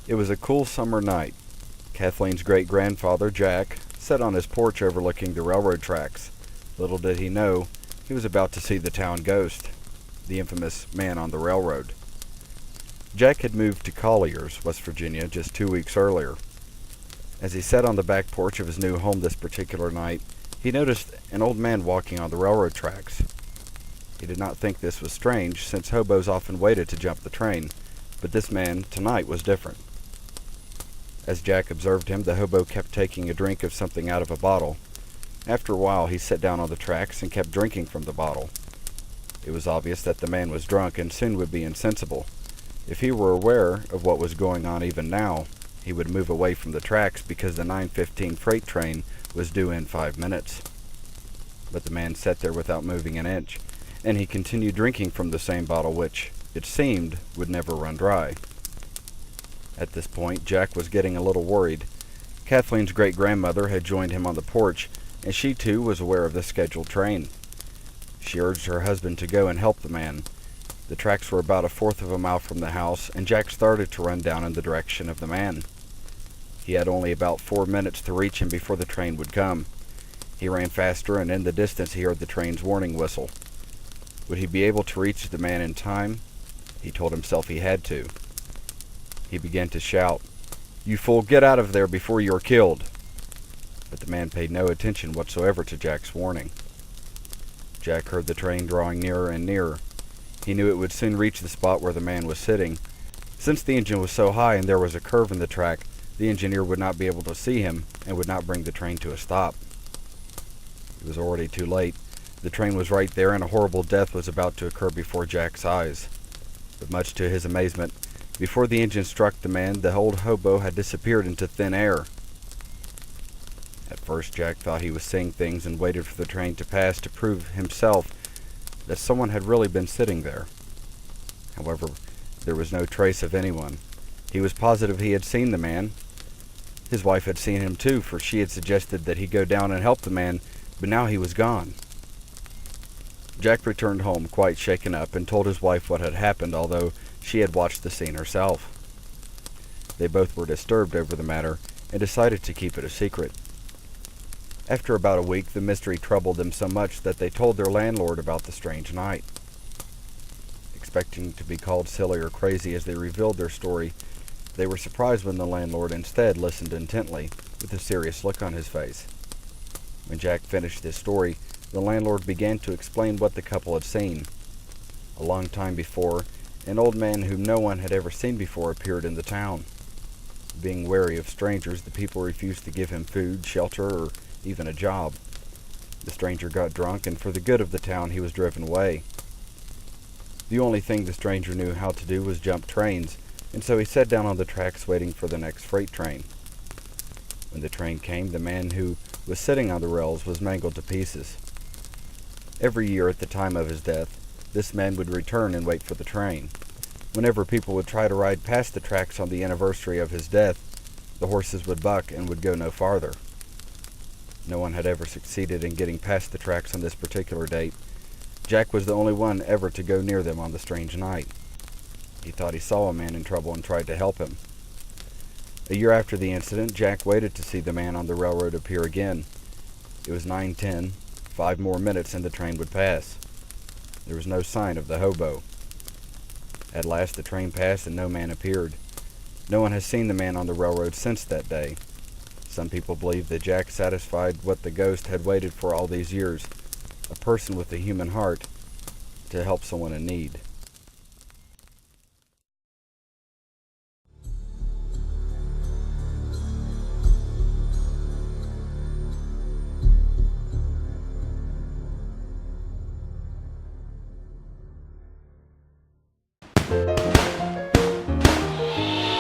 It was a cool summer night. Kathleen's great-grandfather, Jack, sat on his porch overlooking the railroad tracks. Little did he know, he was about to see the town ghost, the infamous man on the railroad. Jack had moved to Collier's, West Virginia, just 2 weeks earlier. As he sat on the back porch of his new home this particular night, he noticed an old man walking on the railroad tracks. He did not think this was strange, since hobos often waited to jump the train, but this man, tonight, was different. As Jack observed him, the hobo kept taking a drink of something out of a bottle. After a while, he sat down on the tracks and kept drinking from the bottle. It was obvious that the man was drunk and soon would be insensible. If he were aware of what was going on even now, he would move away from the tracks because the 9:15 freight train was due in 5 minutes. But the man sat there without moving an inch, and he continued drinking from the same bottle which, it seemed, would never run dry. At this point, Jack was getting a little worried. Kathleen's great-grandmother had joined him on the porch, and she too was aware of the scheduled train. She urged her husband to go and help the man. The tracks were about 1/4 of a mile from the house, and Jack started to run down in the direction of the man. He had only about 4 minutes to reach him before the train would come. He ran faster, and in the distance he heard the train's warning whistle. Would he be able to reach the man in time? He told himself he had to. He began to shout, "You fool, get out of there before you are killed!" But the man paid no attention whatsoever to Jack's warning. Jack heard the train drawing nearer and nearer. He knew it would soon reach the spot where the man was sitting. Since the engine was so high and there was a curve in the track, the engineer would not be able to see him and would not bring the train to a stop. It was already too late. The train was right there, and a horrible death was about to occur before Jack's eyes. But much to his amazement, before the engine struck the man, the old hobo had disappeared into thin air. At first, Jack thought he was seeing things and waited for the train to pass to prove himself that someone had really been sitting there. However, there was no trace of anyone. He was positive he had seen the man. His wife had seen him too, for she had suggested that he go down and help the man, but now he was gone. Jack returned home quite shaken up and told his wife what had happened, although she had watched the scene herself. They both were disturbed over the matter and decided to keep it a secret. After about a week, the mystery troubled them so much that they told their landlord about the strange night. Expecting to be called silly or crazy as they revealed their story, they were surprised when the landlord instead listened intently, with a serious look on his face. When Jack finished his story, the landlord began to explain what the couple had seen. A long time before, an old man whom no one had ever seen before appeared in the town. Being wary of strangers, the people refused to give him food, shelter, or even a job. The stranger got drunk, and for the good of the town, he was driven away. The only thing the stranger knew how to do was jump trains, and so he sat down on the tracks waiting for the next freight train. When the train came, the man who was sitting on the rails was mangled to pieces. Every year at the time of his death, this man would return and wait for the train. Whenever people would try to ride past the tracks on the anniversary of his death, the horses would buck and would go no farther. No one had ever succeeded in getting past the tracks on this particular date. Jack was the only one ever to go near them on the strange night. He thought he saw a man in trouble and tried to help him. A year after the incident, Jack waited to see the man on the railroad appear again. It was 9:10, 5 more minutes and the train would pass. There was no sign of the hobo. At last the train passed and no man appeared. No one has seen the man on the railroad since that day. Some people believe that Jack satisfied what the ghost had waited for all these years, a person with a human heart to help someone in need.